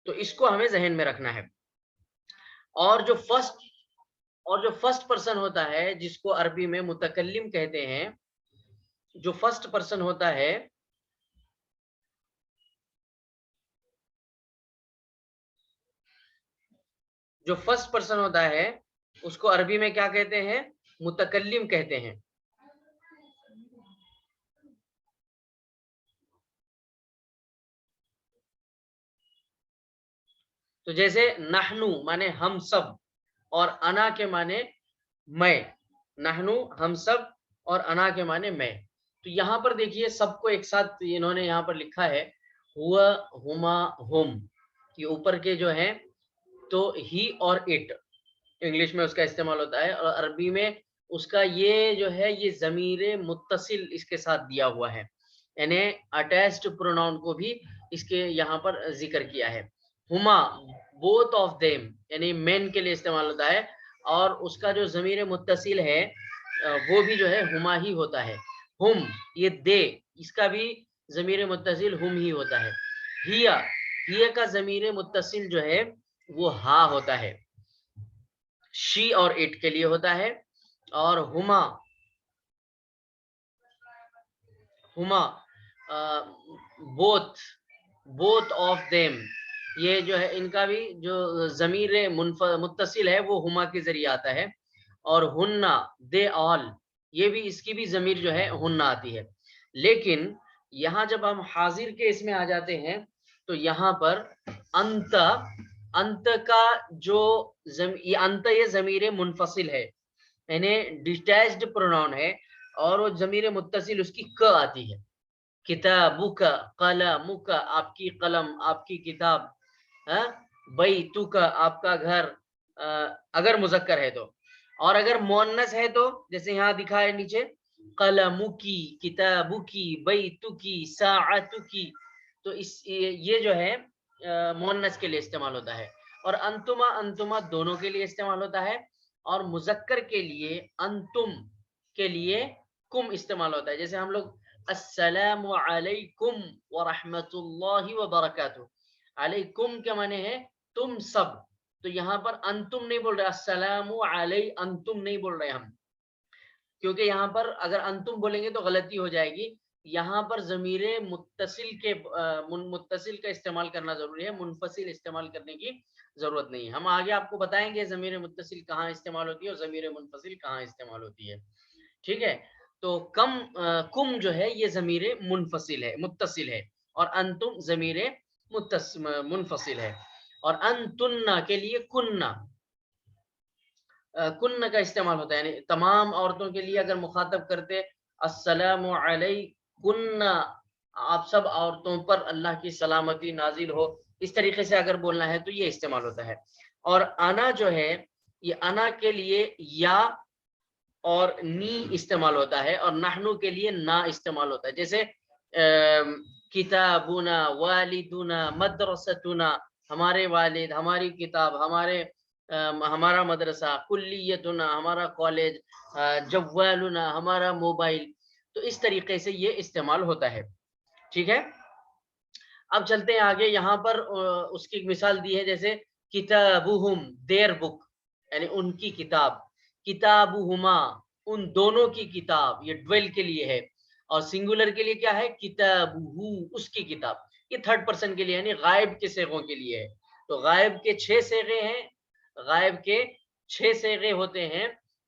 تو اس کو ہمیں ذہن میں رکھنا ہے. اور جو فرسٹ پرسن ہوتا ہے جس کو عربی میں متکلم کہتے ہیں، جو فرسٹ پرسن ہوتا ہے اس کو عربی میں کیا کہتے ہیں؟ متکلم کہتے ہیں. تو جیسے نحنو مانے ہم سب، اور انا کے مانے میں. نحنو ہم سب، اور انا کے مانے میں. تو یہاں پر دیکھیے سب کو ایک ساتھ انہوں نے یہاں پر لکھا ہے ہوا، ہما، ہم. یہ اوپر کے جو ہیں تو ہی اور اٹ انگلش میں اس کا استعمال ہوتا ہے، اور عربی میں اس کا یہ جو ہے یہ ضمیر متصل اس کے ساتھ دیا ہوا ہے، یعنی اٹیچڈ پروناؤن کو بھی اس کے یہاں پر ذکر کیا ہے. ہما بوتھ آف دیم یعنی مین کے لیے استعمال ہوتا ہے، اور اس کا جو ضمیر متصل ہے وہ بھی جو ہے ہما ہی ہوتا ہے. ہم یہ دے، اس کا بھی ضمیر متصل ہم ہی ہوتا ہے. ہیا کا ضمیر متصل جو ہے وہ ہا ہوتا ہے، شی اور اٹ کے لیے ہوتا ہے. اور ہما بوتھ آف دیم، یہ جو ہے ان کا بھی جو ضمیر متصل ہے وہ ہما کے ذریعے آتا ہے. اور ہننا دے آل، یہ بھی اس کی بھی ضمیر جو ہے ہننا آتی ہے. لیکن یہاں جب ہم حاضر کے اس میں آ جاتے ہیں تو یہاں پر انت کا جو انت یہ ضمیر منفصل ہے، یعنی ڈیٹیچڈ پروناؤن ہے، اور وہ ضمیر متصل اس کی ک آتی ہے. کتابک، قلمک آپ کی قلم، آپ کی کتاب. بیتک آپ کا گھر، اگر مذکر ہے تو. اور اگر مؤنث ہے تو جیسے یہاں دکھا ہے نیچے قلمکی، کتابکی، بیتکی، ساعتکی. تو یہ جو ہے مؤنث کے لیے استعمال ہوتا ہے. اور انتما دونوں کے لیے استعمال ہوتا ہے. اور مذکر کے لیے انتم کے لیے کم استعمال ہوتا ہے. جیسے ہم لوگ السلام علیکم ورحمۃ اللہ وبرکاتہ، علیکم کے معنی ہے تم سب. تو یہاں پر انتم نہیں بول رہے، السلام علی انتم نہیں بول رہے ہم، کیونکہ یہاں پر اگر انتم بولیں گے تو غلطی ہو جائے گی. یہاں پر ضمیر متصل کا استعمال کرنا ضروری ہے، منفصل استعمال کرنے کی ضرورت نہیں ہے. ہم آگے آپ کو بتائیں گے ضمیر متصل کہاں استعمال ہوتی ہے اور ضمیر منفصل کہاں استعمال ہوتی ہے. ٹھیک ہے. تو کم جو ہے یہ ضمیر متصل ہے، اور انتم ضمیر منفصل ہے. اور انتن کے لیے کننا کا استعمال ہوتا ہے، یعنی تمام عورتوں کے لیے اگر مخاطب کرتے السلام علیکن، آپ سب عورتوں پر اللہ کی سلامتی نازل ہو، اس طریقے سے اگر بولنا ہے تو یہ استعمال ہوتا ہے. اور انا جو ہے یہ انا کے لیے یا اور نی استعمال ہوتا ہے، اور نحنو کے لیے نا استعمال ہوتا ہے. جیسے کتابنا، والدنا، مدرستنا ہمارے والد، ہماری کتاب، ہمارا مدرسہ، کلیتنا ہمارا کالج، جوالنا ہمارا موبائل. تو اس طریقے سے یہ استعمال ہوتا ہے. ٹھیک ہے. اب چلتے ہیں آگے. یہاں پر اس کی مثال دی ہے، جیسے کتابہم دیر بک یعنی ان کی کتاب، کتابہما ان دونوں کی کتاب، یہ ڈویل کے لیے ہے. اور سنگولر کے لیے کیا ہے؟ کتابہو اس کی کتاب. یہ تھرڈ پرسن کے لیے یعنی غائب کے صیغوں کے لیے ہے. تو غائب کے 6 صیغے ہیں، غائب کے 6 صیغے ہوتے ہیں،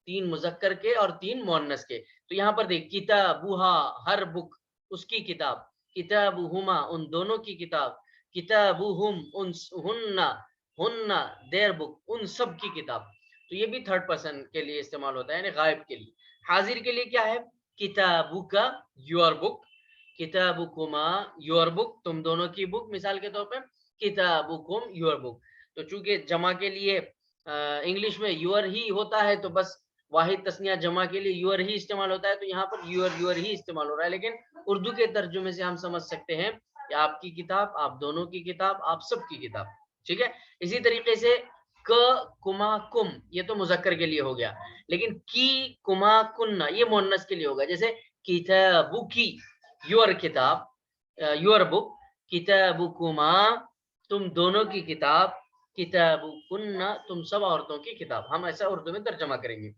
3 مذکر کے اور 3 مؤنث کے. تو یہاں پر دیکھ کتابہا ہر بک اس کی کتاب، کتابہما ان دونوں کی کتاب، کتابہم ہن دیر بک ان سب کی کتاب. تو یہ بھی تھرڈ پرسن کے لیے استعمال ہوتا ہے، یعنی غائب کے لیے. حاضر کے لیے کیا ہے؟ کتابک یور بک، کتابکما یور بک تم دونوں کی بک، مثال کے طور پر کتابکم یور بک. تو چونکہ جمع کے لیے انگلش میں یور ہی ہوتا ہے تو بس واحد تثنیہ جمع کے لیے یور ہی استعمال ہوتا ہے، تو یہاں پر یور ہی استعمال ہو رہا ہے. لیکن اردو کے ترجمے سے ہم سمجھ سکتے ہیں کہ آپ کی کتاب، آپ دونوں کی کتاب، آپ سب کی کتاب. ٹھیک ہے. اسی طریقے سے کما کم یہ تو مذکر کے لیے ہو گیا، لیکن کی کما کننا یہ مؤنث کے لیے ہوگا. جیسے کتابکی یور کتاب، یور بک، کتابکما تم دونوں کی کتاب، کتابکنہ تم سب عورتوں کی کتاب، ہم ایسا اردو میں ترجمہ کریں گے.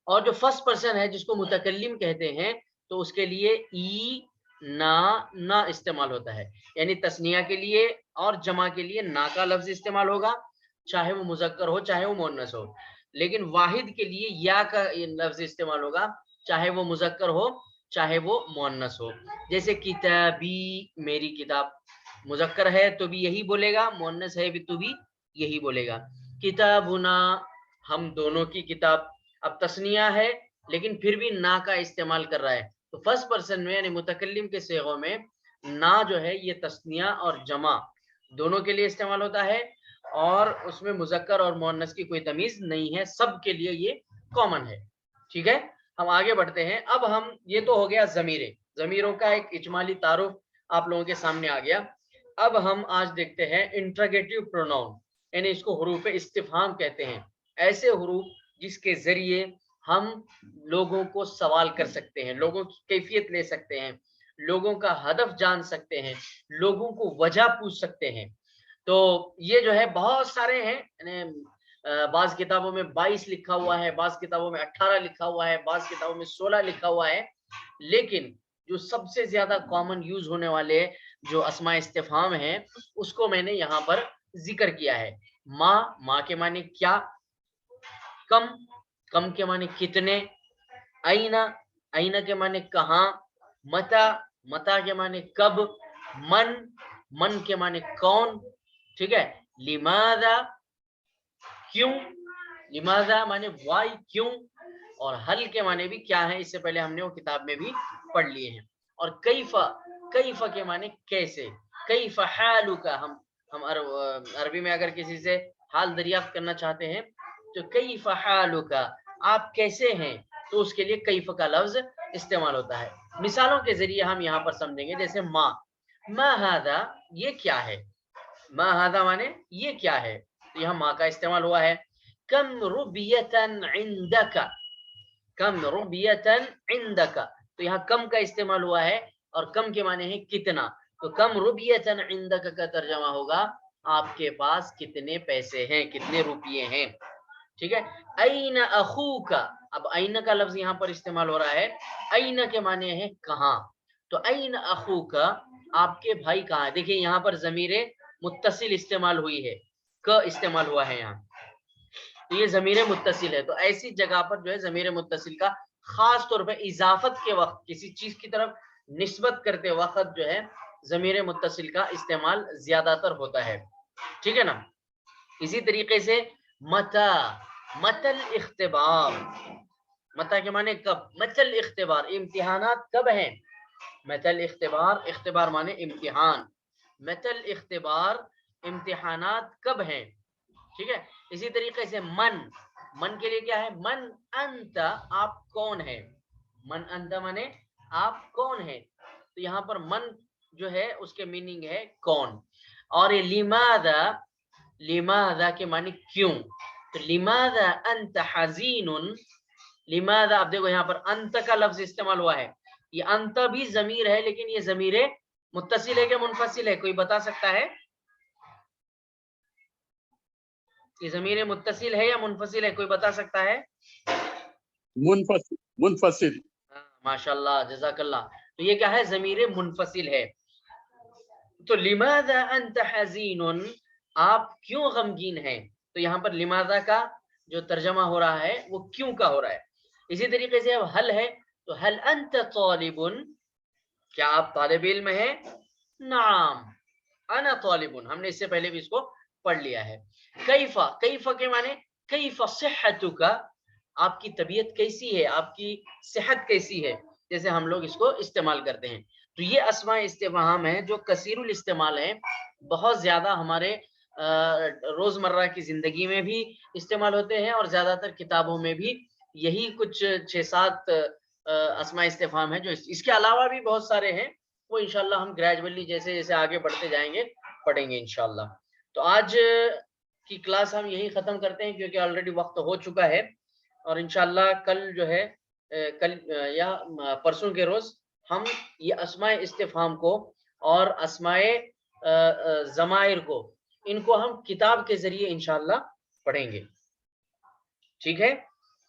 اور جو فرسٹ پرسن ہے جس کو متکلم کہتے ہیں تو اس کے لیے ای نا استعمال ہوتا ہے، یعنی تثنیہ کے لیے اور جمع کے لیے نا کا لفظ استعمال ہوگا، چاہے وہ مذکر ہو چاہے وہ مؤنث ہو. لیکن واحد کے لیے یا کا لفظ استعمال ہوگا، چاہے وہ مذکر ہو چاہے وہ مؤنث ہو. جیسے کتابی میری کتاب، مذکر ہے تو بھی یہی بولے گا، مؤنث ہے بھی تو بھی یہی بولے گا. کتابنا ہم دونوں کی کتاب، اب تثنیہ ہے لیکن پھر بھی نا کا استعمال کر رہا ہے، تو فرسٹ پرسن میں یعنی متکلم کے صیغوں میں نا جو ہے یہ تثنیہ اور جمع دونوں کے لیے استعمال ہوتا ہے، اور اس میں مذکر اور مؤنث کی کوئی تمیز نہیں ہے، سب کے لیے یہ کامن ہے. ٹھیک ہے، ہم آگے بڑھتے ہیں. اب ہم، یہ تو ہو گیا ضمیریں، ضمیروں کا ایک اجمالی تعارف آپ لوگوں کے سامنے آ گیا. اب ہم آج دیکھتے ہیں انٹروگیٹو پروناؤن، یعنی اس کو حروف استفہام کہتے ہیں، ایسے حروف جس کے ذریعے ہم لوگوں کو سوال کر سکتے ہیں، لوگوں کی کیفیت لے سکتے ہیں، لوگوں کا ہدف جان سکتے ہیں، لوگوں کو وجہ پوچھ سکتے ہیں. تو یہ جو ہے بہت سارے ہیں، یعنی بعض کتابوں میں 22 لکھا ہوا ہے، بعض کتابوں میں 18 لکھا ہوا ہے، بعض کتابوں میں 16 لکھا ہوا ہے. لیکن جو سب سے زیادہ کامن یوز ہونے والے جو اسماء استفہام ہیں اس کو میں نے یہاں پر ذکر کیا ہے. ماں کے معنی کیا، کم کے معنی کتنے، آئینہ کے معنی کہاں، متا کے معنی کب، من کے معنی کون. ٹھیک ہے، لماذا کیوں، لماذا معنی وائی کیوں، اور حل کے معنی بھی کیا ہے، اس سے پہلے ہم نے وہ کتاب میں بھی پڑھ لیے ہیں. اور کیف کے معنی کیسے، کیف حالک، ہم عربی میں اگر کسی سے حال دریافت کرنا چاہتے ہیں تو کیف حالک، آپ کیسے ہیں، تو اس کے لیے کیف کا لفظ استعمال ہوتا ہے. مثالوں کے ذریعے ہم یہاں پر سمجھیں گے. جیسے ما ھذا، یہ کیا ہے، ما ھذا معنی یہ کیا ہے، تو یہاں ما کا استعمال ہوا ہے. کم ربیتا عندک، کم ربیتا عندک، تو یہاں کم کا استعمال ہوا ہے اور کم کے معنی ہے کتنا، تو کم ربیتا عندک کا ترجمہ ہوگا آپ کے پاس کتنے پیسے ہیں، کتنے روپیے ہیں. ٹھیک ہے. این اخوک، اب این کا لفظ یہاں پر استعمال ہو رہا ہے، این کے معنی ہے کہاں، تو این اخوک، آپ کے بھائی کہاں ہے. دیکھیں یہاں پر ضمیر متصل استعمال ہوئی ہے، ک استعمال ہوا ہے یہاں، تو یہ ضمیر متصل ہے. تو ایسی جگہ پر جو ہے ضمیر متصل کا خاص طور پہ اضافت کے وقت، کسی چیز کی طرف نسبت کرتے وقت جو ہے ضمیر متصل کا استعمال زیادہ تر ہوتا ہے. ٹھیک ہے نا. اسی طریقے سے متی الاختبار، متی کے معنی کب، متی الاختبار، امتحانات کب ہیں، متی الاختبار، اختبار معنی امتحان، متی الاختبار، امتحانات کب ہیں. ٹھیک ہے. اسی طریقے سے من کے لیے کیا ہے، من انت، آپ کون ہے، من انت مانے آپ کون ہے، تو یہاں پر من جو ہے اس کے میننگ ہے کون. اور یہ لماذا کے معنی کیوں، تو لماذا انت حزین، لماذا، اب دیکھو یہاں پر انت کا لفظ استعمال ہوا ہے، یہ انت بھی ضمیر ہے لیکن یہ ضمیر متصل ہے کہ منفصل ہے، کوئی بتا سکتا ہے، یہ ضمیر متصل ہے یا منفصل ہے، کوئی بتا سکتا ہے. منفصل. ماشاء اللہ، جزاک اللہ. تو یہ کیا ہے، ضمیر منفصل ہے. تو لماذا انت حزین، آپ کیوں غمگین ہیں، تو یہاں پر لماذا کا جو ترجمہ ہو رہا ہے وہ کیوں کا ہو رہا ہے. اسی طریقے سے اب حل ہے، تو حل انت طالب، کیا آپ طالب علم ہیں، نعم انا طالب، ہم نے اس سے پہلے بھی اس کو پڑھ لیا ہے. کیف کے معنی کیف صحتک، آپ کی طبیعت کیسی ہے، آپ کی صحت کیسی ہے، جیسے ہم لوگ اس کو استعمال کرتے ہیں. تو یہ اسماء استفہام ہیں جو کثیر الاستعمال ہیں، بہت زیادہ ہمارے روزمرہ کی زندگی میں بھی استعمال ہوتے ہیں، اور زیادہ تر کتابوں میں بھی یہی کچھ 6-7 اسماء استفہام ہیں. جو اس کے علاوہ بھی بہت سارے ہیں، وہ انشاءاللہ ہم گریجولی جیسے جیسے آگے بڑھتے جائیں گے پڑھیں گے انشاءاللہ. تو آج کی کلاس ہم یہی ختم کرتے ہیں کیونکہ آلریڈی وقت ہو چکا ہے، اور انشاءاللہ کل جو ہے کل یا پرسوں کے روز ہم یہ اسماء استفہام کو اور اسماء ضمائر کو، ان کو ہم کتاب کے ذریعے انشاءاللہ پڑھیں گے، ٹھیک ہے۔